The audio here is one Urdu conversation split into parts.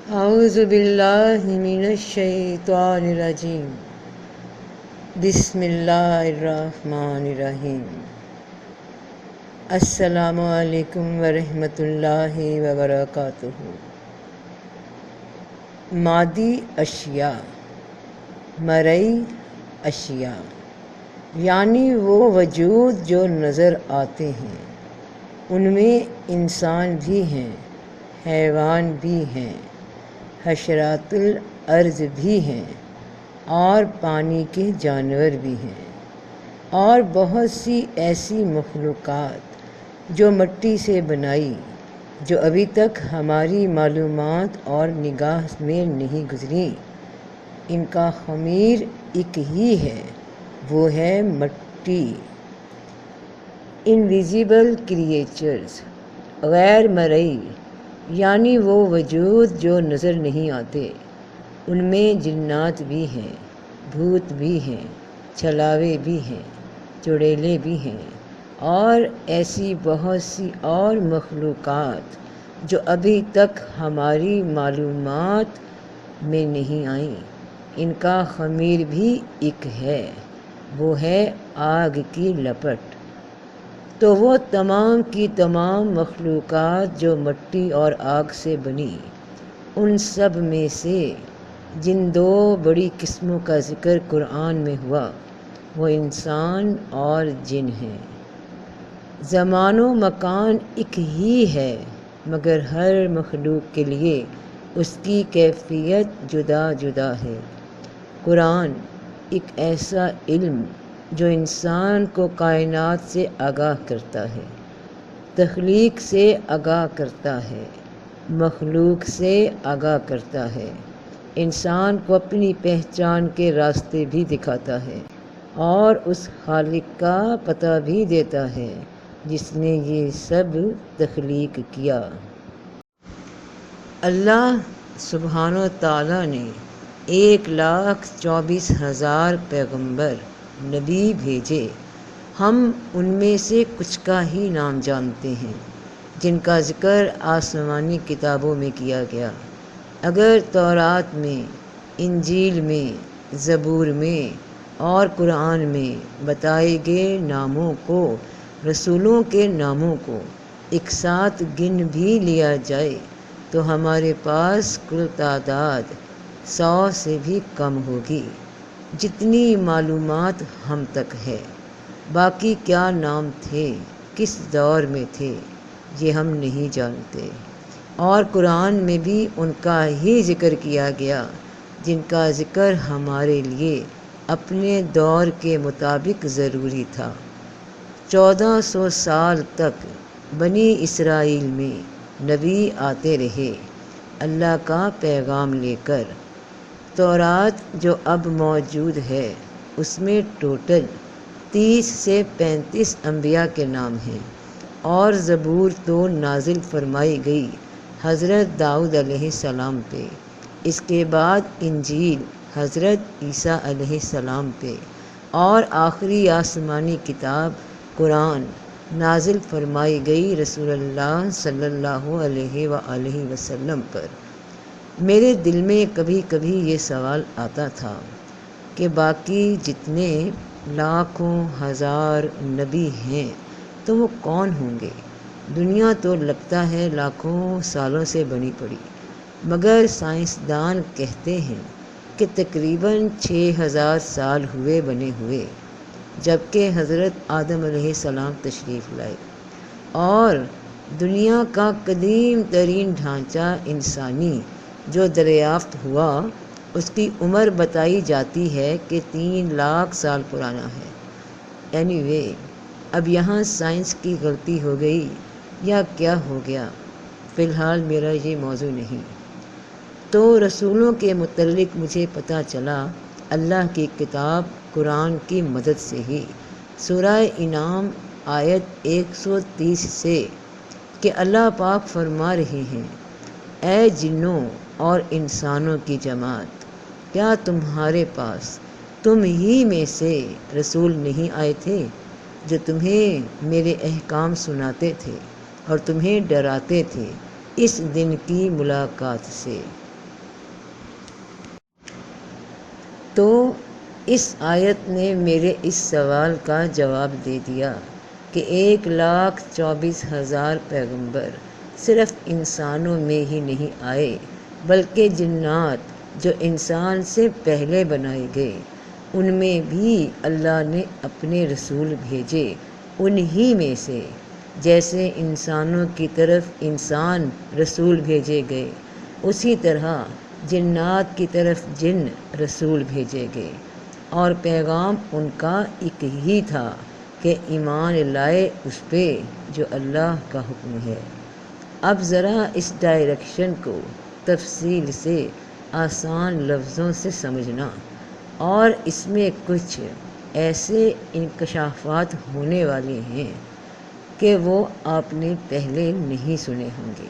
اعوذ باللہ من الشیطان الرجیم بسم اللہ الرحمن الرحیم السلام علیکم ورحمۃ اللہ وبرکاتہ۔ مادی اشیاء، مرئی اشیاء یعنی وہ وجود جو نظر آتے ہیں، ان میں انسان بھی ہیں، حیوان بھی ہیں، حشرات الارض بھی ہیں اور پانی کے جانور بھی ہیں، اور بہت سی ایسی مخلوقات جو مٹی سے بنائی، جو ابھی تک ہماری معلومات اور نگاہ میں نہیں گزری۔ ان کا خمیر ایک ہی ہے، وہ ہے مٹی۔ انویزیبل کریچرز، غیر مرئی یعنی وہ وجود جو نظر نہیں آتے، ان میں جنات بھی ہیں، بھوت بھی ہیں، چھلاوے بھی ہیں، چڑیلے بھی ہیں، اور ایسی بہت سی اور مخلوقات جو ابھی تک ہماری معلومات میں نہیں آئیں۔ ان کا خمیر بھی ایک ہے، وہ ہے آگ کی لپٹ۔ تو وہ تمام کی تمام مخلوقات جو مٹی اور آگ سے بنی، ان سب میں سے جن دو بڑی قسموں کا ذکر قرآن میں ہوا، وہ انسان اور جن ہیں۔ زمان و مکان ایک ہی ہے، مگر ہر مخلوق کے لیے اس کی کیفیت جدا جدا ہے۔ قرآن ایک ایسا علم جو انسان کو کائنات سے آگاہ کرتا ہے، تخلیق سے آگاہ کرتا ہے، مخلوق سے آگاہ کرتا ہے، انسان کو اپنی پہچان کے راستے بھی دکھاتا ہے، اور اس خالق کا پتہ بھی دیتا ہے جس نے یہ سب تخلیق کیا۔ اللہ سبحانہ و تعالیٰ نے 1,24,000 پیغمبر نبی بھیجے۔ ہم ان میں سے کچھ کا ہی نام جانتے ہیں جن کا ذکر آسمانی کتابوں میں کیا گیا۔ اگر تورات میں، انجیل میں، زبور میں اور قرآن میں بتائے گئے ناموں کو، رسولوں کے ناموں کو ایک ساتھ گن بھی لیا جائے تو ہمارے پاس کل تعداد 100 سے بھی کم ہوگی، جتنی معلومات ہم تک ہے۔ باقی کیا نام تھے، کس دور میں تھے، یہ ہم نہیں جانتے، اور قرآن میں بھی ان کا ہی ذکر کیا گیا جن کا ذکر ہمارے لیے اپنے دور کے مطابق ضروری تھا۔ 1400 سال تک بنی اسرائیل میں نبی آتے رہے اللہ کا پیغام لے کر۔ تورات جو اب موجود ہے اس میں ٹوٹل 30 سے 35 انبیاء کے نام ہیں، اور زبور تو نازل فرمائی گئی حضرت داؤد علیہ السلام پہ، اس کے بعد انجیل حضرت عیسیٰ علیہ السلام پہ، اور آخری آسمانی کتاب قرآن نازل فرمائی گئی رسول اللہ صلی اللہ علیہ وآلہ وسلم پر۔ میرے دل میں کبھی کبھی یہ سوال آتا تھا کہ باقی جتنے لاکھوں ہزار نبی ہیں تو وہ کون ہوں گے؟ دنیا تو لگتا ہے لاکھوں سالوں سے بنی پڑی، مگر سائنسدان کہتے ہیں کہ تقریباً 6,000 سال ہوئے بنے ہوئے، جبکہ حضرت آدم علیہ السلام تشریف لائے، اور دنیا کا قدیم ترین ڈھانچہ انسانی جو دریافت ہوا، اس کی عمر بتائی جاتی ہے کہ 3 لاکھ سال پرانا ہے۔ اینی وے، اب یہاں سائنس کی غلطی ہو گئی یا کیا ہو گیا، فی الحال میرا یہ موضوع نہیں۔ تو رسولوں کے متعلق مجھے پتہ چلا اللہ کی کتاب قرآن کی مدد سے ہی۔ سورہ انعام آیت 130 سے کہ اللہ پاک فرما رہے ہیں، اے جنوں اور انسانوں کی جماعت، کیا تمہارے پاس تم ہی میں سے رسول نہیں آئے تھے جو تمہیں میرے احکام سناتے تھے اور تمہیں ڈراتے تھے اس دن کی ملاقات سے؟ تو اس آیت نے میرے اس سوال کا جواب دے دیا کہ 1,24,000 پیغمبر صرف انسانوں میں ہی نہیں آئے بلکہ جنات جو انسان سے پہلے بنائے گئے ان میں بھی اللہ نے اپنے رسول بھیجے، انہی میں سے جیسے انسانوں کی طرف انسان رسول بھیجے گئے اسی طرح جنات کی طرف جن رسول بھیجے گئے، اور پیغام ان کا ایک ہی تھا کہ ایمان لائے اس پہ جو اللہ کا حکم ہے۔ اب ذرا اس ڈائریکشن کو تفصیل سے آسان لفظوں سے سمجھنا، اور اس میں کچھ ایسے انکشافات ہونے والے ہیں کہ وہ آپ نے پہلے نہیں سنے ہوں گے،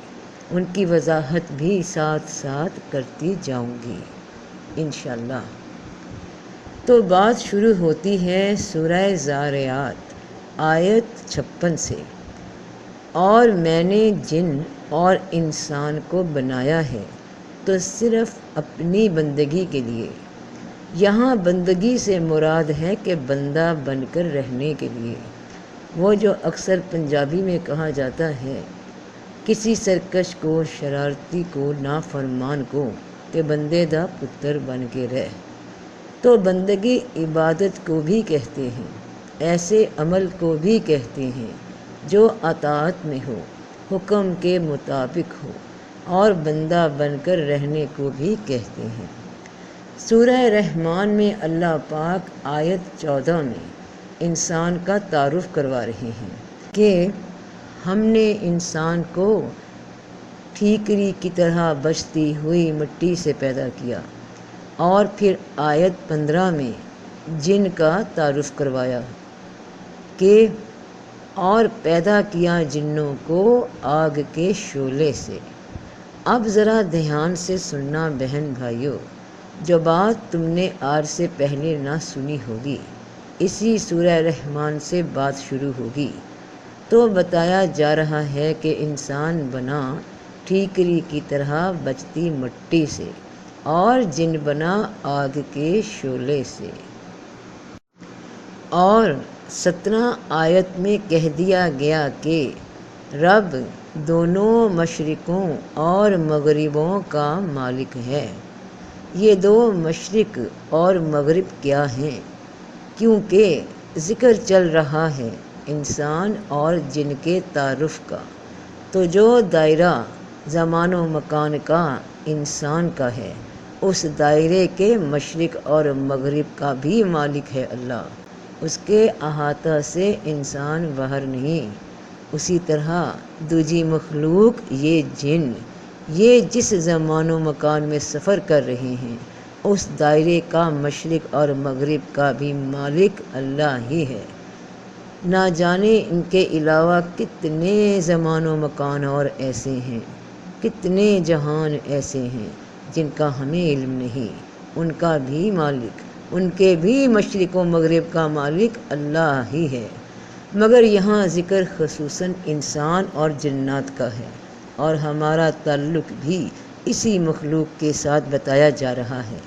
ان کی وضاحت بھی ساتھ ساتھ کرتی جاؤں گی انشاءاللہ۔ تو بات شروع ہوتی ہے سورہ زاریات آیت 56 سے، اور میں نے جن اور انسان کو بنایا ہے تو صرف اپنی بندگی کے لیے۔ یہاں بندگی سے مراد ہے کہ بندہ بن کر رہنے کے لیے، وہ جو اکثر پنجابی میں کہا جاتا ہے کسی سرکش کو، شرارتی کو، نافرمان کو کہ بندے دا پتر بن کے رہ۔ تو بندگی عبادت کو بھی کہتے ہیں، ایسے عمل کو بھی کہتے ہیں جو اطاعت میں ہو، حکم کے مطابق ہو، اور بندہ بن کر رہنے کو بھی کہتے ہیں۔ سورہ رحمان میں اللہ پاک آیت 14 میں انسان کا تعارف کروا رہے ہیں کہ ہم نے انسان کو ٹھیکری کی طرح بچتی ہوئی مٹی سے پیدا کیا، اور پھر آیت 15 میں جن کا تعارف کروایا کہ اور پیدا کیا جنوں کو آگ کے شعلے سے۔ اب ذرا دھیان سے سننا بہن بھائیوں، جو بات تم نے آج سے پہلے نہ سنی ہوگی، اسی سورہ رحمان سے بات شروع ہوگی۔ تو بتایا جا رہا ہے کہ انسان بنا ٹھیکری کی طرح بچتی مٹی سے، اور جن بنا آگ کے شعلے سے۔ اور 17 آیت میں کہہ دیا گیا کہ رب دونوں مشرقوں اور مغربوں کا مالک ہے۔ یہ دو مشرق اور مغرب کیا ہیں؟ کیونکہ ذکر چل رہا ہے انسان اور جن کے تعارف کا، تو جو دائرہ زمان و مکان کا انسان کا ہے، اس دائرے کے مشرق اور مغرب کا بھی مالک ہے اللہ، اس کے احاطہ سے انسان باہر نہیں۔ اسی طرح دوجی مخلوق یہ جن، یہ جس زمان و مکان میں سفر کر رہے ہیں، اس دائرے کا مشرق اور مغرب کا بھی مالک اللہ ہی ہے۔ نہ جانے ان کے علاوہ کتنے زمان و مکان اور ایسے ہیں، کتنے جہان ایسے ہیں جن کا ہمیں علم نہیں، ان کا بھی مالک، ان کے بھی مشرق و مغرب کا مالک اللہ ہی ہے۔ مگر یہاں ذکر خصوصاً انسان اور جنات کا ہے، اور ہمارا تعلق بھی اسی مخلوق کے ساتھ بتایا جا رہا ہے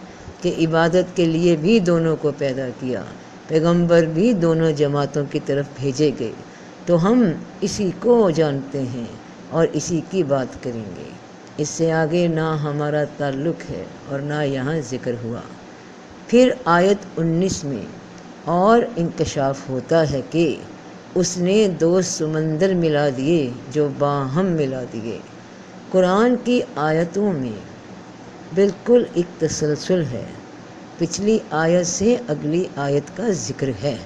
کہ عبادت کے لیے بھی دونوں کو پیدا کیا، پیغمبر بھی دونوں جماعتوں کی طرف بھیجے گئے، تو ہم اسی کو جانتے ہیں اور اسی کی بات کریں گے۔ اس سے آگے نہ ہمارا تعلق ہے اور نہ یہاں ذکر ہوا۔ پھر آیت 19 میں اور انکشاف ہوتا ہے کہ اس نے 2 سمندر ملا دیے جو باہم ملا دیے۔ قرآن کی آیتوں میں بالکل ایک تسلسل ہے، پچھلی آیت سے اگلی آیت کا ذکر ہے۔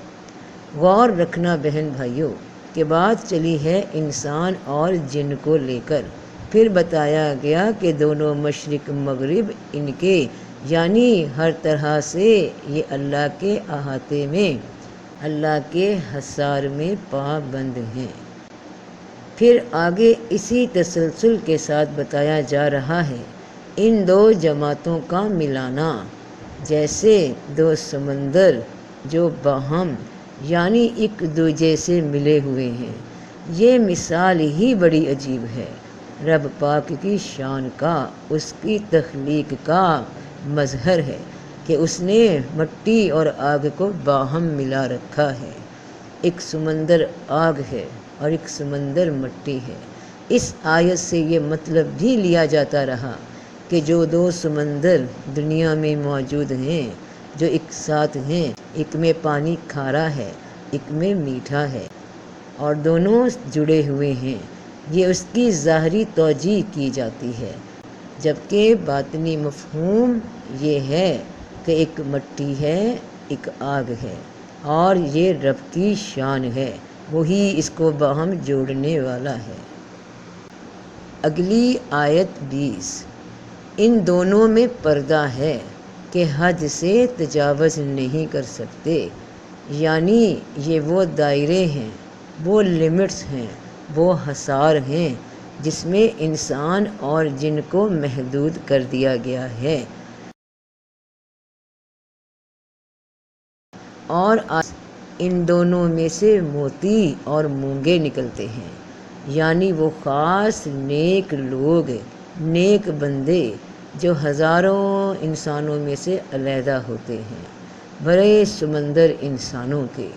غور رکھنا بہن بھائیوں کہ بات چلی ہے انسان اور جن کو لے کر، پھر بتایا گیا کہ دونوں مشرق مغرب ان کے، یعنی ہر طرح سے یہ اللہ کے احاطے میں، اللہ کے حصار میں پابند ہیں۔ پھر آگے اسی تسلسل کے ساتھ بتایا جا رہا ہے ان 2 جماعتوں کا ملانا، جیسے 2 سمندر جو باہم یعنی ایک دوجے سے ملے ہوئے ہیں۔ یہ مثال ہی بڑی عجیب ہے، رب پاک کی شان کا، اس کی تخلیق کا مظہر ہے۔ کہ اس نے مٹی اور آگ کو باہم ملا رکھا ہے۔ ایک سمندر آگ ہے اور ایک سمندر مٹی ہے۔ اس آیت سے یہ مطلب بھی لیا جاتا رہا کہ جو دو سمندر دنیا میں موجود ہیں، جو ایک ساتھ ہیں، ایک میں پانی کھارا ہے، ایک میں میٹھا ہے، اور دونوں جڑے ہوئے ہیں، یہ اس کی ظاہری توجیہ کی جاتی ہے، جبکہ باطنی مفہوم یہ ہے کہ ایک مٹی ہے، ایک آگ ہے، اور یہ رب کی شان ہے، وہی اس کو باہم جوڑنے والا ہے۔ اگلی آیت 20، ان دونوں میں پردہ ہے کہ حد سے تجاوز نہیں کر سکتے، یعنی یہ وہ دائرے ہیں، وہ لمٹس ہیں، وہ حصار ہیں جس میں انسان اور جن کو محدود کر دیا گیا ہے، اور ان دونوں میں سے موتی اور مونگے نکلتے ہیں، یعنی وہ خاص نیک لوگ، نیک بندے جو ہزاروں انسانوں میں سے علیحدہ ہوتے ہیں، بڑے سمندر انسانوں کے،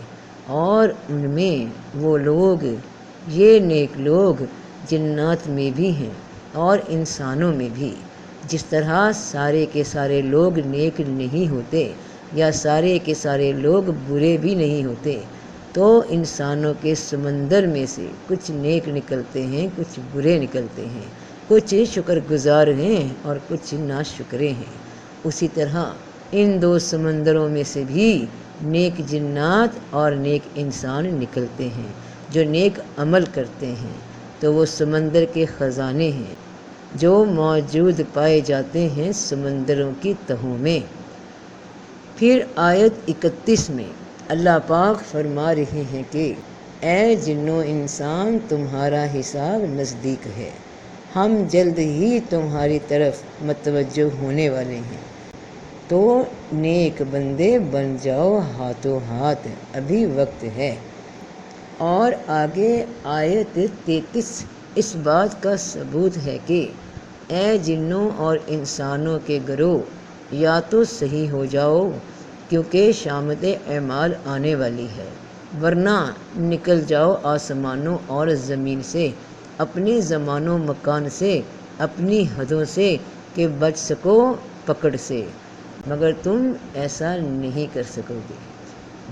اور ان میں وہ لوگ، یہ نیک لوگ جنات میں بھی ہیں اور انسانوں میں بھی، جس طرح سارے کے سارے لوگ نیک نہیں ہوتے یا سارے کے سارے لوگ برے بھی نہیں ہوتے، تو انسانوں کے سمندر میں سے کچھ نیک نکلتے ہیں، کچھ برے نکلتے ہیں، کچھ شکر گزار ہیں اور کچھ ناشکرے ہیں۔ اسی طرح ان دو سمندروں میں سے بھی نیک جنات اور نیک انسان نکلتے ہیں جو نیک عمل کرتے ہیں، تو وہ سمندر کے خزانے ہیں جو موجود پائے جاتے ہیں سمندروں کی تہوں میں۔ پھر آیت 31 میں اللہ پاک فرما رہے ہیں کہ اے جنو انسان، تمہارا حساب نزدیک ہے، ہم جلد ہی تمہاری طرف متوجہ ہونے والے ہیں، تو نیک بندے بن جاؤ ہاتھوں ہاتھ، ابھی وقت ہے۔ اور آگے آیت 33 اس بات کا ثبوت ہے کہ اے جنوں اور انسانوں کے گروہ، یا تو صحیح ہو جاؤ کیونکہ شامت اعمال آنے والی ہے، ورنہ نکل جاؤ آسمانوں اور زمین سے، اپنے زمان و مکان سے، اپنی حدوں سے کہ بچ سکو پکڑ سے، مگر تم ایسا نہیں کر سکو گے،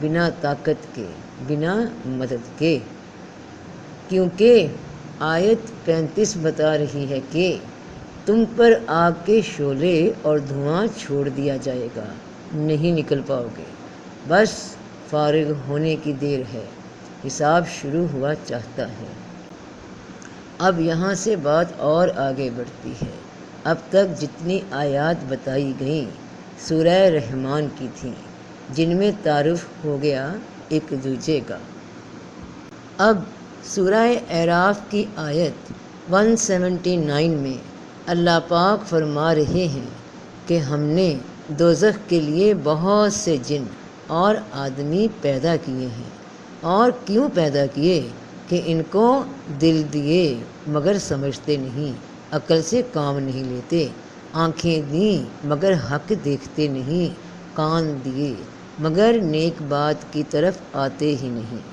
بنا طاقت کے، بنا مدد کے، کیونکہ آیت 35 بتا رہی ہے کہ تم پر آگ کے شعلے اور دھواں چھوڑ دیا جائے گا، نہیں نکل پاؤ گے، بس فارغ ہونے کی دیر ہے، حساب شروع ہوا چاہتا ہے۔ اب یہاں سے بات اور آگے بڑھتی ہے۔ اب تک جتنی آیات بتائی گئیں سورہ رحمان کی تھیں، جن میں تعارف ہو گیا ایک دوسرے کا۔ اب سورہ اعراف کی آیت 179 میں اللہ پاک فرما رہے ہیں کہ ہم نے دوزخ کے لیے بہت سے جن اور آدمی پیدا کیے ہیں، اور کیوں پیدا کیے کہ ان کو دل دیے مگر سمجھتے نہیں، عقل سے کام نہیں لیتے، آنکھیں دیں مگر حق دیکھتے نہیں، کان دیے مگر نیک بات کی طرف آتے ہی نہیں۔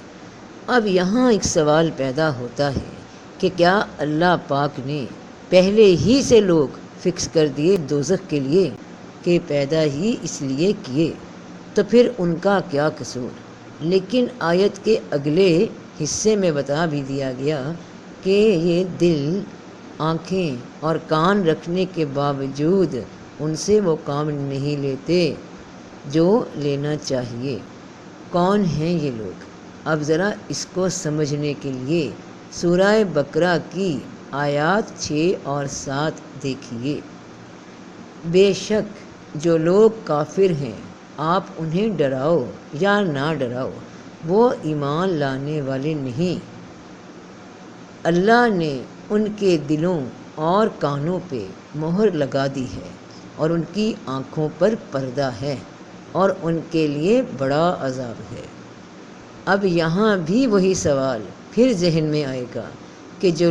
اب یہاں ایک سوال پیدا ہوتا ہے کہ کیا اللہ پاک نے پہلے ہی سے لوگ فکس کر دیے دوزخ کے لیے کہ پیدا ہی اس لیے کیے، تو پھر ان کا کیا قصور؟ لیکن آیت کے اگلے حصے میں بتا بھی دیا گیا کہ یہ دل، آنکھیں اور کان رکھنے کے باوجود ان سے وہ کام نہیں لیتے جو لینا چاہیے۔ کون ہیں یہ لوگ؟ اب ذرا اس کو سمجھنے کے لیے سورہ بقرہ کی آیات 6 اور 7 دیکھیے۔ بے شک جو لوگ کافر ہیں آپ انہیں ڈراؤ یا نہ ڈراؤ، وہ ایمان لانے والے نہیں، اللہ نے ان کے دلوں اور کانوں پہ مہر لگا دی ہے اور ان کی آنکھوں پر پردہ ہے، اور ان کے لیے بڑا عذاب ہے۔ اب یہاں بھی وہی سوال پھر ذہن میں آئے گا کہ جو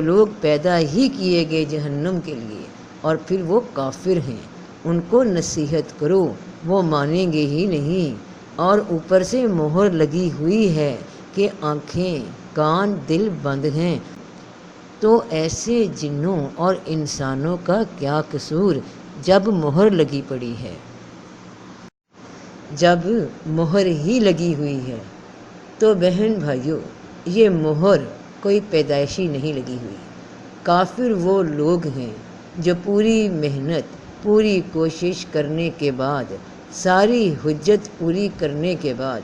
لوگ پیدا ہی کیے گئے جہنم کے لیے اور پھر وہ کافر ہیں، ان کو نصیحت کرو، وہ مانیں گے ہی نہیں، اور اوپر سے مہر لگی ہوئی ہے کہ آنکھیں، کان، دل بند ہیں۔ تو ایسے جنوں اور انسانوں کا کیا قصور جب مہر لگی پڑی ہے؟ جب مہر ہی لگی ہوئی ہے تو بہن بھائیوں، یہ مہر کوئی پیدائشی نہیں لگی ہوئی۔ کافر وہ لوگ ہیں جو پوری محنت، پوری کوشش کرنے کے بعد، ساری حجت پوری کرنے کے بعد،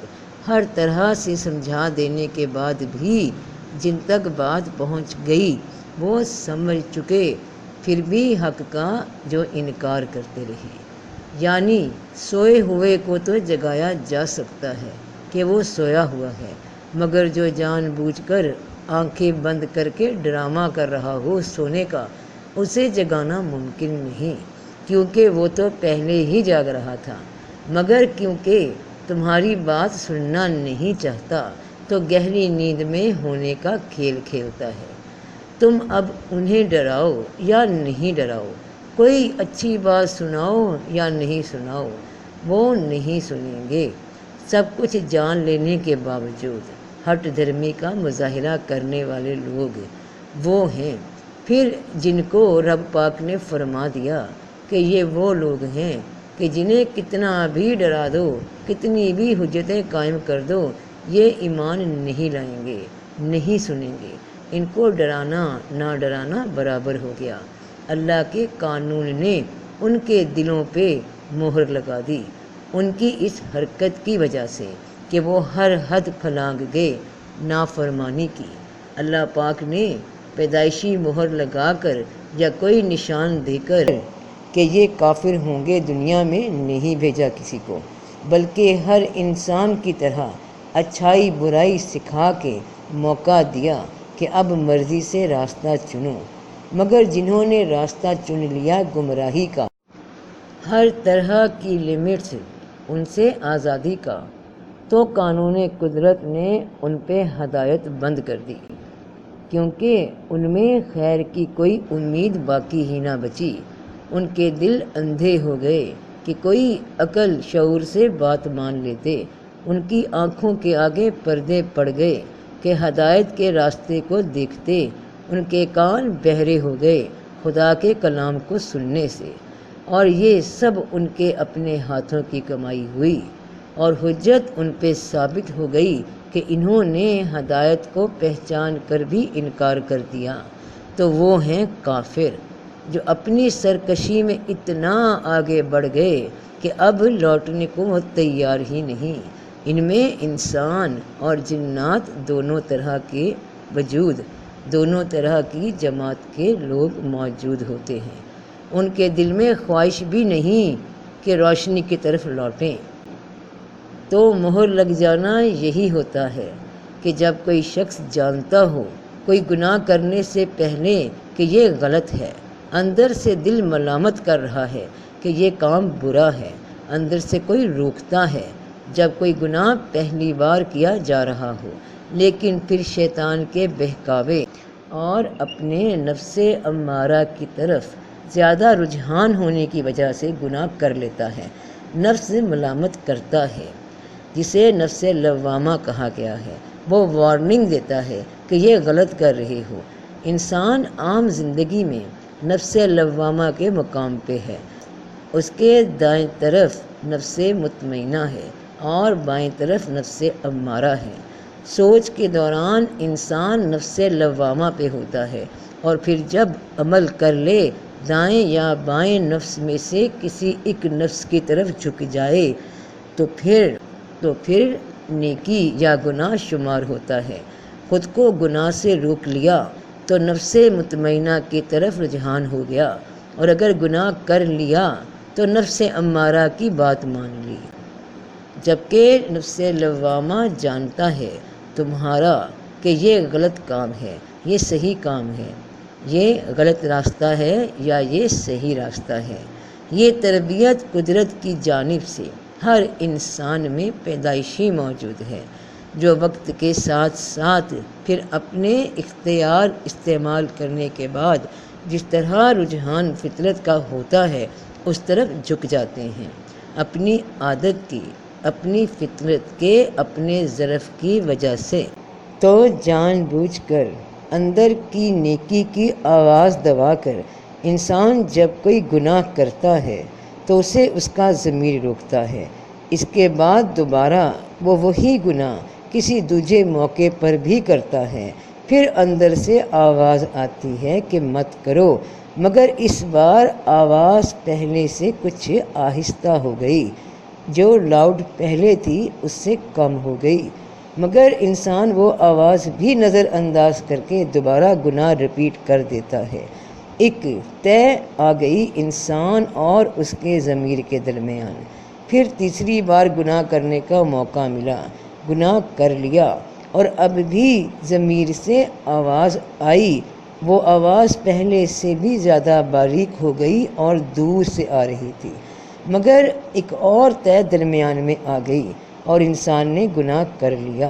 ہر طرح سے سمجھا دینے کے بعد بھی جن تک بات پہنچ گئی وہ سمجھ چکے، پھر بھی حق کا جو انکار کرتے رہے۔ یعنی سوئے ہوئے کو تو جگایا جا سکتا ہے کہ وہ سویا ہوا ہے، مگر جو جان بوجھ کر آنکھیں بند کر کے ڈرامہ کر رہا ہو سونے کا، اسے جگانا ممکن نہیں، کیونکہ وہ تو پہلے ہی جاگ رہا تھا، مگر کیونکہ تمہاری بات سننا نہیں چاہتا تو گہری نیند میں ہونے کا کھیل کھیلتا ہے۔ تم اب انہیں ڈراؤ یا نہیں ڈراؤ، کوئی اچھی بات سناؤ یا نہیں سناؤ، وہ نہیں سنیں گے۔ سب کچھ جان لینے کے باوجود ہٹ دھرمی کا مظاہرہ کرنے والے لوگ وہ ہیں پھر جن کو رب پاک نے فرما دیا کہ یہ وہ لوگ ہیں کہ جنہیں کتنا بھی ڈرا دو، کتنی بھی حجتیں قائم کر دو، یہ ایمان نہیں لائیں گے، نہیں سنیں گے۔ ان کو ڈرانا نہ ڈرانا برابر ہو گیا۔ اللہ کے قانون نے ان کے دلوں پہ مہر لگا دی، ان کی اس حرکت کی وجہ سے کہ وہ ہر حد پھلانگ گئے، نافرمانی کی۔ اللہ پاک نے پیدائشی مہر لگا کر یا کوئی نشان دے کر کہ یہ کافر ہوں گے دنیا میں نہیں بھیجا کسی کو، بلکہ ہر انسان کی طرح اچھائی برائی سکھا کے موقع دیا کہ اب مرضی سے راستہ چنو۔ مگر جنہوں نے راستہ چن لیا گمراہی کا، ہر طرح کی لمٹس ان سے آزادی کا، تو قانون قدرت نے ان پہ ہدایت بند کر دی، کیونکہ ان میں خیر کی کوئی امید باقی ہی نہ بچی۔ ان کے دل اندھے ہو گئے کہ کوئی عقل شعور سے بات مان لیتے، ان کی آنکھوں کے آگے پردے پڑ گئے کہ ہدایت کے راستے کو دیکھتے، ان کے کان بہرے ہو گئے خدا کے کلام کو سننے سے، اور یہ سب ان کے اپنے ہاتھوں کی کمائی ہوئی، اور حجت ان پہ ثابت ہو گئی کہ انہوں نے ہدایت کو پہچان کر بھی انکار کر دیا۔ تو وہ ہیں کافر جو اپنی سرکشی میں اتنا آگے بڑھ گئے کہ اب لوٹنے کو وہ تیار ہی نہیں۔ ان میں انسان اور جنات دونوں طرح کے وجود، دونوں طرح کی جماعت کے لوگ موجود ہوتے ہیں۔ ان کے دل میں خواہش بھی نہیں کہ روشنی کی طرف لوٹیں۔ تو مہر لگ جانا یہی ہوتا ہے کہ جب کوئی شخص جانتا ہو کوئی گناہ کرنے سے پہلے کہ یہ غلط ہے، اندر سے دل ملامت کر رہا ہے کہ یہ کام برا ہے، اندر سے کوئی روکتا ہے۔ جب کوئی گناہ پہلی بار کیا جا رہا ہو، لیکن پھر شیطان کے بہکاوے اور اپنے نفس امارہ کی طرف زیادہ رجحان ہونے کی وجہ سے گناہ کر لیتا ہے، نفس ملامت کرتا ہے، جسے نفس لوامہ کہا گیا ہے، وہ وارننگ دیتا ہے کہ یہ غلط کر رہے ہو۔ انسان عام زندگی میں نفس لوامہ کے مقام پہ ہے، اس کے دائیں طرف نفس مطمئنہ ہے اور بائیں طرف نفس امارہ ہے۔ سوچ کے دوران انسان نفس لوامہ پہ ہوتا ہے، اور پھر جب عمل کر لے دائیں یا بائیں نفس میں سے کسی ایک نفس کی طرف جھک جائے تو پھر نیکی یا گناہ شمار ہوتا ہے۔ خود کو گناہ سے روک لیا تو نفس مطمئنہ کی طرف رجحان ہو گیا، اور اگر گناہ کر لیا تو نفس امارہ کی بات مان لی، جبکہ نفس لوامہ جانتا ہے تمہارا کہ یہ غلط کام ہے، یہ صحیح کام ہے، یہ غلط راستہ ہے یا یہ صحیح راستہ ہے۔ یہ تربیت قدرت کی جانب سے ہر انسان میں پیدائشی موجود ہے، جو وقت کے ساتھ ساتھ پھر اپنے اختیار استعمال کرنے کے بعد جس طرح رجحان فطرت کا ہوتا ہے اس طرف جھک جاتے ہیں، اپنی عادت کی، اپنی فطرت کے، اپنے ضعف کی وجہ سے۔ تو جان بوجھ کر اندر کی نیکی کی آواز دبا کر انسان جب کوئی گناہ کرتا ہے تو اسے اس کا ضمیر روکتا ہے۔ اس کے بعد دوبارہ وہ وہی گناہ کسی دوسرے موقع پر بھی کرتا ہے، پھر اندر سے آواز آتی ہے کہ مت کرو، مگر اس بار آواز پہلے سے کچھ آہستہ ہو گئی، جو لاؤڈ پہلے تھی اس سے کم ہو گئی، مگر انسان وہ آواز بھی نظر انداز کر کے دوبارہ گناہ رپیٹ کر دیتا ہے۔ ایک طے آ گئی انسان اور اس کے ضمیر کے درمیان۔ پھر تیسری بار گناہ کرنے کا موقع ملا، گناہ کر لیا، اور اب بھی ضمیر سے آواز آئی، وہ آواز پہلے سے بھی زیادہ باریک ہو گئی اور دور سے آ رہی تھی، مگر ایک اور طے درمیان میں آ گئی اور انسان نے گناہ کر لیا۔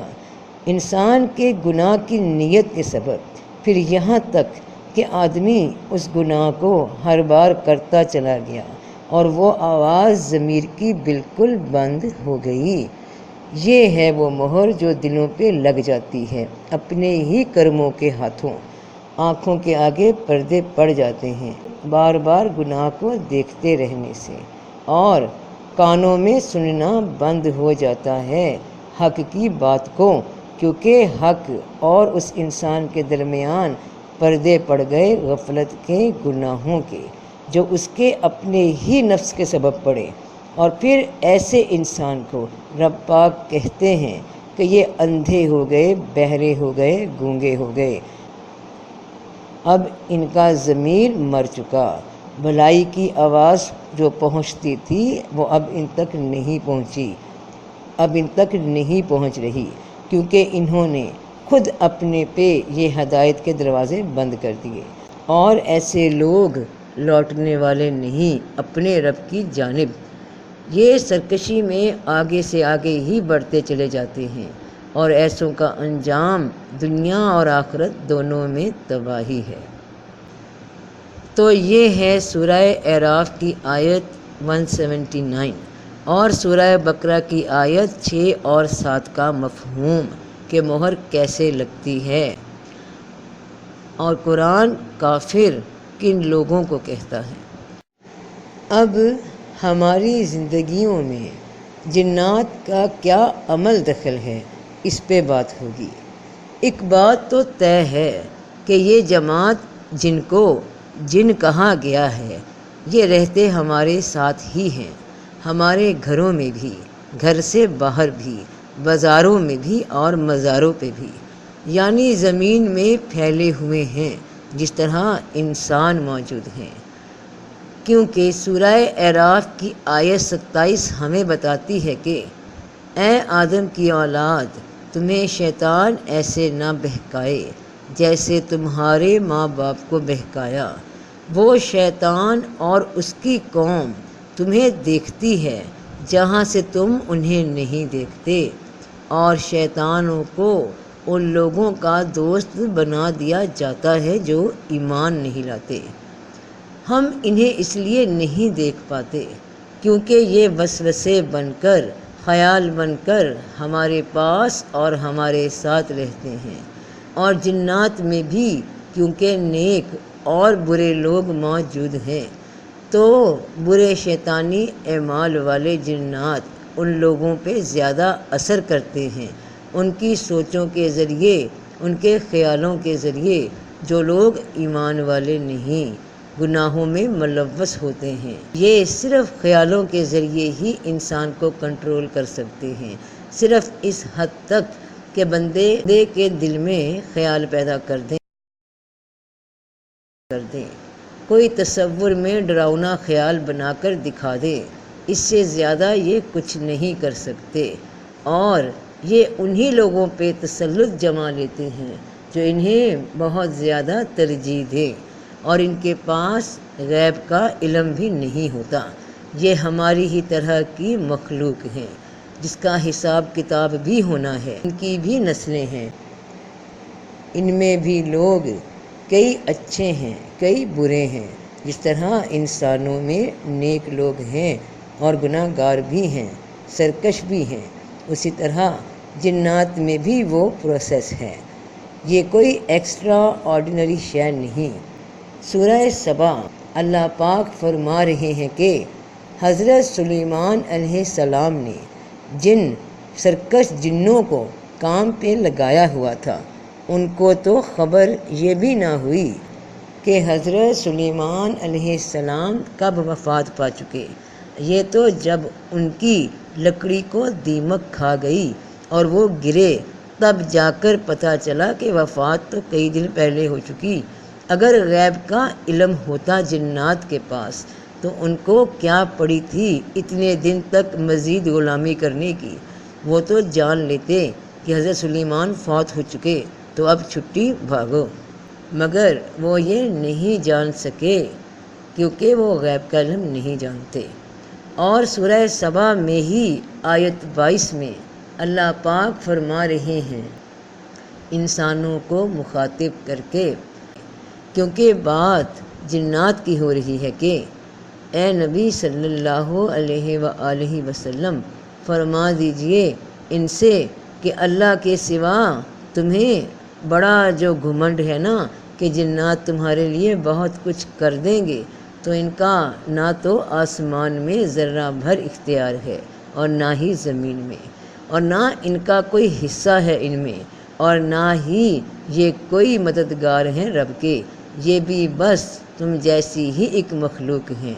انسان کے گناہ کی نیت کے سبب پھر یہاں تک کہ آدمی اس گناہ کو ہر بار کرتا چلا گیا اور وہ آواز ضمیر کی بالکل بند ہو گئی۔ یہ ہے وہ مہر جو دلوں پہ لگ جاتی ہے اپنے ہی کرموں کے ہاتھوں۔ آنکھوں کے آگے پردے پڑ جاتے ہیں بار بار گناہ کو دیکھتے رہنے سے، اور کانوں میں سننا بند ہو جاتا ہے حق کی بات کو، کیونکہ حق اور اس انسان کے درمیان پردے پڑ گئے غفلت کے، گناہوں کے، جو اس کے اپنے ہی نفس کے سبب پڑے۔ اور پھر ایسے انسان کو رب پاک کہتے ہیں کہ یہ اندھے ہو گئے، بہرے ہو گئے، گونگے ہو گئے، اب ان کا ضمیر مر چکا، بھلائی کی آواز جو پہنچتی تھی وہ اب ان تک نہیں پہنچی، اب ان تک نہیں پہنچ رہی، کیونکہ انہوں نے خود اپنے پہ یہ ہدایت کے دروازے بند کر دیے، اور ایسے لوگ لوٹنے والے نہیں اپنے رب کی جانب۔ یہ سرکشی میں آگے سے آگے ہی بڑھتے چلے جاتے ہیں، اور ایسوں کا انجام دنیا اور آخرت دونوں میں تباہی ہے۔ تو یہ ہے سورہ اعراف کی آیت 179 اور سورہ بقرہ کی آیت 6 اور 7 کا مفہوم کہ مہر کیسے لگتی ہے، اور قرآن کافر کن لوگوں کو کہتا ہے۔ اب ہماری زندگیوں میں جنات کا کیا عمل دخل ہے، اس پہ بات ہوگی۔ ایک بات تو طے ہے کہ یہ جماعت جن کو جن کہا گیا ہے یہ رہتے ہمارے ساتھ ہی ہیں، ہمارے گھروں میں بھی، گھر سے باہر بھی، بازاروں میں بھی اور مزاروں پہ بھی، یعنی زمین میں پھیلے ہوئے ہیں جس طرح انسان موجود ہیں۔ کیونکہ سورہ اعراف کی آیت 27 ہمیں بتاتی ہے کہ اے آدم کی اولاد، تمہیں شیطان ایسے نہ بہکائے جیسے تمہارے ماں باپ کو بہکایا۔ وہ شیطان اور اس کی قوم تمہیں دیکھتی ہے جہاں سے تم انہیں نہیں دیکھتے، اور شیطانوں کو ان لوگوں کا دوست بنا دیا جاتا ہے جو ایمان نہیں لاتے۔ ہم انہیں اس لیے نہیں دیکھ پاتے کیونکہ یہ وسوسے بن کر، خیال بن کر ہمارے پاس اور ہمارے ساتھ رہتے ہیں، اور جنات میں بھی کیونکہ نیک اور برے لوگ موجود ہیں، تو برے شیطانی اعمال والے جنات ان لوگوں پہ زیادہ اثر کرتے ہیں، ان کی سوچوں کے ذریعے، ان کے خیالوں کے ذریعے۔ جو لوگ ایمان والے نہیں، گناہوں میں ملوث ہوتے ہیں، یہ صرف خیالوں کے ذریعے ہی انسان کو کنٹرول کر سکتے ہیں، صرف اس حد تک کہ بندے کے دل میں خیال پیدا کر دیں، کوئی تصور میں ڈراؤنا خیال بنا کر دکھا دے، اس سے زیادہ یہ کچھ نہیں کر سکتے۔ اور یہ انہی لوگوں پہ تسلط جما لیتے ہیں جو انہیں بہت زیادہ ترجیح دیں، اور ان کے پاس غیب کا علم بھی نہیں ہوتا۔ یہ ہماری ہی طرح کی مخلوق ہیں جس کا حساب کتاب بھی ہونا ہے، ان کی بھی نسلیں ہیں، ان میں بھی لوگ کئی اچھے ہیں، کئی برے ہیں، جس طرح انسانوں میں نیک لوگ ہیں اور گناہ گار بھی ہیں، سرکش بھی ہیں، اسی طرح جنات میں بھی وہ پروسیس ہے۔ یہ کوئی ایکسٹرا آرڈینری شے نہیں۔ سورہ سبا اللہ پاک فرما رہے ہیں کہ حضرت سلیمان علیہ السلام نے جن سرکش جنوں کو کام پہ لگایا ہوا تھا، ان کو تو خبر یہ بھی نہ ہوئی کہ حضرت سلیمان علیہ السلام کب وفات پا چکے۔ یہ تو جب ان کی لکڑی کو دیمک کھا گئی اور وہ گرے تب جا کر پتہ چلا کہ وفات تو کئی دن پہلے ہو چکی۔ اگر غیب کا علم ہوتا جنات کے پاس تو ان کو کیا پڑی تھی اتنے دن تک مزید غلامی کرنے کی؟ وہ تو جان لیتے کہ حضرت سلیمان فوت ہو چکے تو اب چھٹی بھاگو، مگر وہ یہ نہیں جان سکے کیونکہ وہ غیب کا علم نہیں جانتے۔ اور سورہ سبا میں ہی آیت 22 میں اللہ پاک فرما رہے ہیں انسانوں کو مخاطب کر کے، کیونکہ بات جنات کی ہو رہی ہے، کہ اے نبی صلی اللہ علیہ وآلہ وسلم فرما دیجئے ان سے کہ اللہ کے سوا تمہیں بڑا جو گھمنڈ ہے نا کہ جنات تمہارے لیے بہت کچھ کر دیں گے، تو ان کا نہ تو آسمان میں ذرہ بھر اختیار ہے اور نہ ہی زمین میں، اور نہ ان کا کوئی حصہ ہے ان میں، اور نہ ہی یہ کوئی مددگار ہیں رب کے، یہ بھی بس تم جیسی ہی ایک مخلوق ہیں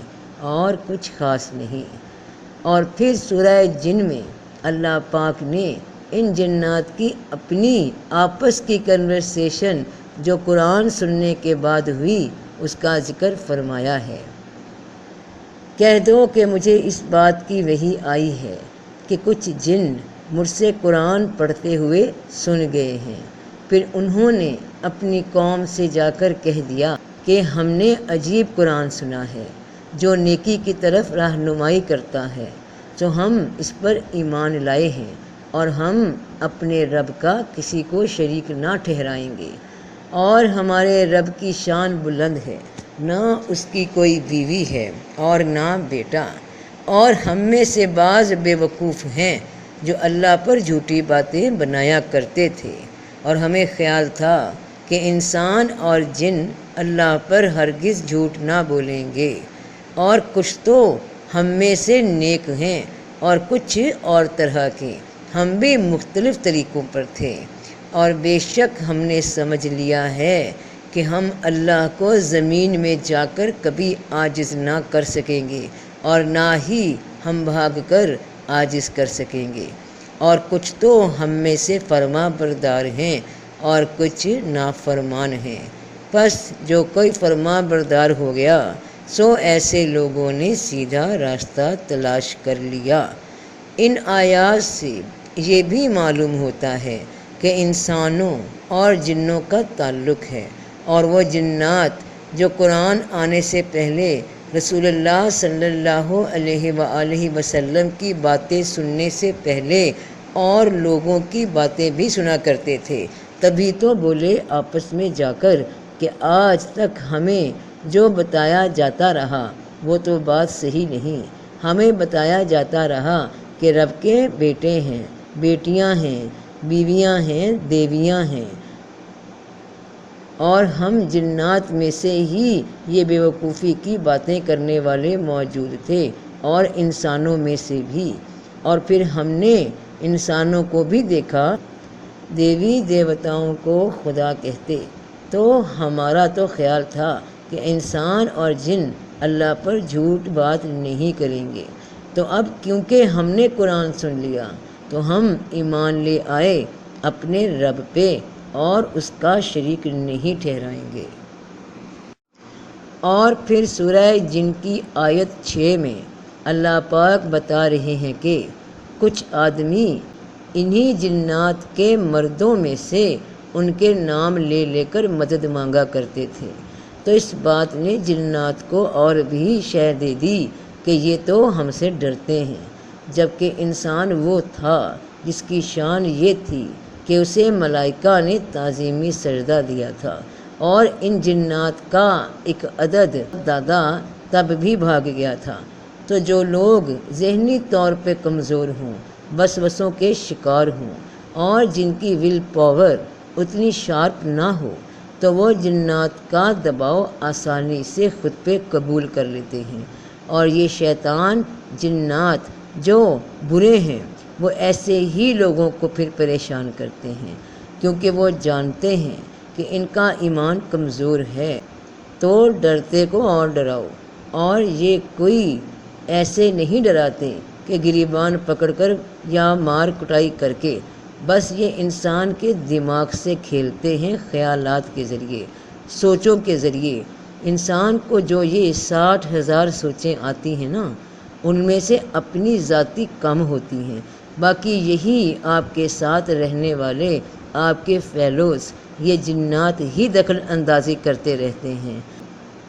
اور کچھ خاص نہیں۔ اور پھر سورہ جن میں اللہ پاک نے ان جنات کی اپنی آپس کی کنورسیشن جو قرآن سننے کے بعد ہوئی اس کا ذکر فرمایا ہے۔ کہہ دو کہ مجھے اس بات کی وحی آئی ہے کہ کچھ جن مجھ سے قرآن پڑھتے ہوئے سن گئے ہیں، پھر انہوں نے اپنی قوم سے جا کر کہہ دیا کہ ہم نے عجیب قرآن سنا ہے جو نیکی کی طرف رہنمائی کرتا ہے، تو ہم اس پر ایمان لائے ہیں اور ہم اپنے رب کا کسی کو شریک نہ ٹھہرائیں گے، اور ہمارے رب کی شان بلند ہے، نہ اس کی کوئی بیوی ہے اور نہ بیٹا، اور ہم میں سے بعض بے وقوف ہیں جو اللہ پر جھوٹی باتیں بنایا کرتے تھے، اور ہمیں خیال تھا کہ انسان اور جن اللہ پر ہرگز جھوٹ نہ بولیں گے، اور کچھ تو ہم میں سے نیک ہیں اور کچھ اور طرح کے، ہم بھی مختلف طریقوں پر تھے، اور بے شک ہم نے سمجھ لیا ہے کہ ہم اللہ کو زمین میں جا کر کبھی عاجز نہ کر سکیں گے اور نہ ہی ہم بھاگ کر عاجز کر سکیں گے، اور کچھ تو ہم میں سے فرما بردار ہیں اور کچھ نافرمان ہیں، پس جو کوئی فرما بردار ہو گیا سو ایسے لوگوں نے سیدھا راستہ تلاش کر لیا۔ ان آیات سے یہ بھی معلوم ہوتا ہے کہ انسانوں اور جنوں کا تعلق ہے، اور وہ جنات جو قرآن آنے سے پہلے رسول اللہ صلی اللہ علیہ وآلہ وسلم کی باتیں سننے سے پہلے اور لوگوں کی باتیں بھی سنا کرتے تھے، تبھی تو بولے آپس میں جا کر کہ آج تک ہمیں جو بتایا جاتا رہا وہ تو بات صحیح نہیں، ہمیں بتایا جاتا رہا کہ رب کے بیٹے ہیں، بیٹیاں ہیں، بیویاں ہیں، دیویاں ہیں، اور ہم جنات میں سے ہی یہ بے وقوفی کی باتیں کرنے والے موجود تھے اور انسانوں میں سے بھی، اور پھر ہم نے انسانوں کو بھی دیکھا دیوی دیوتاؤں کو خدا کہتے، تو ہمارا تو خیال تھا کہ انسان اور جن اللہ پر جھوٹ بات نہیں کریں گے، تو اب کیونکہ ہم نے قرآن سن لیا تو ہم ایمان لے آئے اپنے رب پہ اور اس کا شریک نہیں ٹھہرائیں گے۔ اور پھر سورہ جن کی آیت 6 میں اللہ پاک بتا رہے ہیں کہ کچھ آدمی انہی جنات کے مردوں میں سے ان کے نام لے لے کر مدد مانگا کرتے تھے، تو اس بات نے جنات کو اور بھی شے دے دی کہ یہ تو ہم سے ڈرتے ہیں، جبکہ انسان وہ تھا جس کی شان یہ تھی کہ اسے ملائکہ نے تعظیمی سجدہ دیا تھا، اور ان جنات کا ایک عدد دادا تب بھی بھاگ گیا تھا۔ تو جو لوگ ذہنی طور پہ کمزور ہوں، وسوسوں کے شکار ہوں اور جن کی ول پاور اتنی شارپ نہ ہو، تو وہ جنات کا دباؤ آسانی سے خود پہ قبول کر لیتے ہیں۔ اور یہ شیطان جنات جو برے ہیں وہ ایسے ہی لوگوں کو پھر پریشان کرتے ہیں، کیونکہ وہ جانتے ہیں کہ ان کا ایمان کمزور ہے۔ تو ڈرتے کو اور ڈراؤ، اور یہ کوئی ایسے نہیں ڈراتے کہ گریبان پکڑ کر یا مار کٹائی کر کے، بس یہ انسان کے دماغ سے کھیلتے ہیں، خیالات کے ذریعے، سوچوں کے ذریعے۔ انسان کو جو یہ 60,000 سوچیں آتی ہیں نا، ان میں سے اپنی ذاتی کم ہوتی ہیں، باقی یہی آپ کے ساتھ رہنے والے آپ کے فیلوز یہ جنات ہی دخل اندازی کرتے رہتے ہیں۔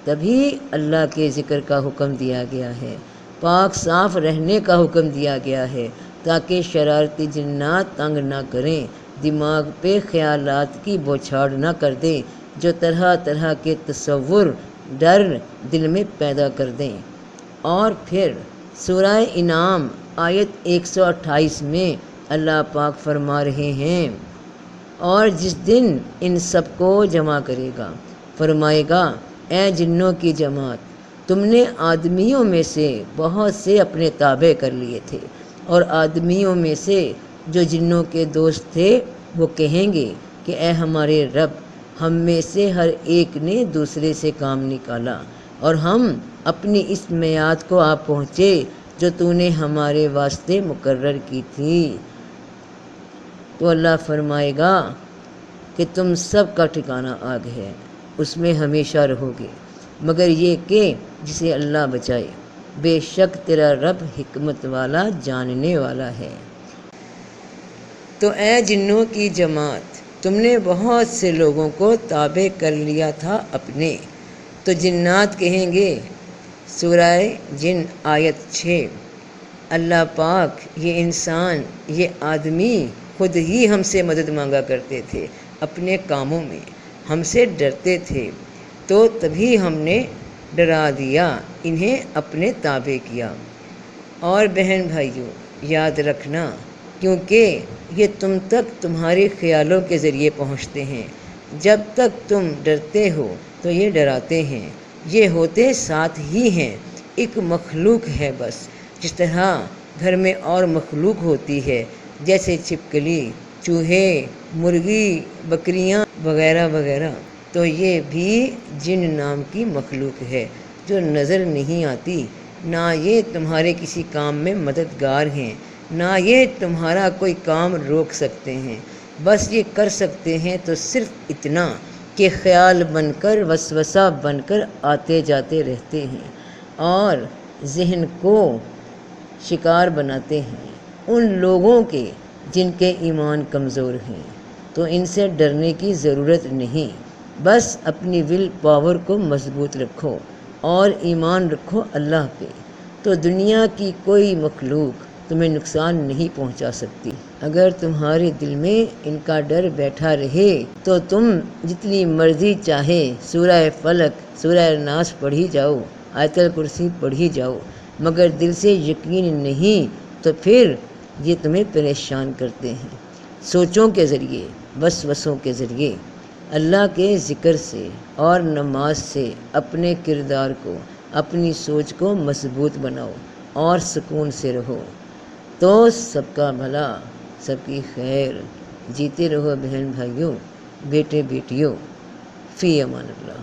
تبھی اللہ کے ذکر کا حکم دیا گیا ہے، پاک صاف رہنے کا حکم دیا گیا ہے، تاکہ شرارتی جنات تنگ نہ کریں، دماغ پہ خیالات کی بوچھاڑ نہ کر دیں جو طرح طرح کے تصور، ڈر دل میں پیدا کر دیں۔ اور پھر سورہ انعام آیت 128 میں اللہ پاک فرما رہے ہیں، اور جس دن ان سب کو جمع کرے گا، فرمائے گا اے جنوں کی جماعت، تم نے آدمیوں میں سے بہت سے اپنے تابع کر لیے تھے، اور آدمیوں میں سے جو جنوں کے دوست تھے وہ کہیں گے کہ اے ہمارے رب، ہم میں سے ہر ایک نے دوسرے سے کام نکالا، اور ہم اپنی اس میعاد کو آ پہنچے جو تو نے ہمارے واسطے مقرر کی تھی۔ تو اللہ فرمائے گا کہ تم سب کا ٹھکانہ آگ ہے، اس میں ہمیشہ رہو گے، مگر یہ کہ جسے اللہ بچائے، بے شک تیرا رب حکمت والا، جاننے والا ہے۔ تو اے جنوں کی جماعت، تم نے بہت سے لوگوں کو تابع کر لیا تھا اپنے۔ تو جنات کہیں گے، سورہ جن آیت 6، اللہ پاک، یہ انسان، یہ آدمی خود ہی ہم سے مدد مانگا کرتے تھے اپنے کاموں میں، ہم سے ڈرتے تھے، تو تبھی ہم نے ڈرا دیا، انہیں اپنے تابع کیا۔ اور بہن بھائیوں، یاد رکھنا، کیونکہ یہ تم تک تمہارے خیالوں کے ذریعے پہنچتے ہیں، جب تک تم ڈرتے ہو تو یہ ڈراتے ہیں، یہ ہوتے ساتھ ہی ہیں، ایک مخلوق ہے بس، جس طرح گھر میں اور مخلوق ہوتی ہے، جیسے چھپکلی، چوہے، مرغی، بکریاں وغیرہ وغیرہ، تو یہ بھی جن نام کی مخلوق ہے جو نظر نہیں آتی، نہ یہ تمہارے کسی کام میں مددگار ہیں، نہ یہ تمہارا کوئی کام روک سکتے ہیں، بس یہ کر سکتے ہیں تو صرف اتنا کہ خیال بن کر، وسوسہ بن کر آتے جاتے رہتے ہیں، اور ذہن کو شکار بناتے ہیں ان لوگوں کے جن کے ایمان کمزور ہیں۔ تو ان سے ڈرنے کی ضرورت نہیں، بس اپنی ول پاور کو مضبوط رکھو اور ایمان رکھو اللہ پہ، تو دنیا کی کوئی مخلوق تمہیں نقصان نہیں پہنچا سکتی۔ اگر تمہارے دل میں ان کا ڈر بیٹھا رہے تو تم جتنی مرضی چاہے سورہ فلق، سورہ ناس پڑھی جاؤ، آیت الکرسی پڑھی جاؤ، مگر دل سے یقین نہیں تو پھر یہ تمہیں پریشان کرتے ہیں، سوچوں کے ذریعے، وسوسوں کے ذریعے۔ اللہ کے ذکر سے اور نماز سے اپنے کردار کو، اپنی سوچ کو مضبوط بناؤ اور سکون سے رہو، تو سب کا بھلا، سب کی خیر۔ جیتے رہو بہن بھائیوں، بیٹے بیٹیوں، فی امان اللہ۔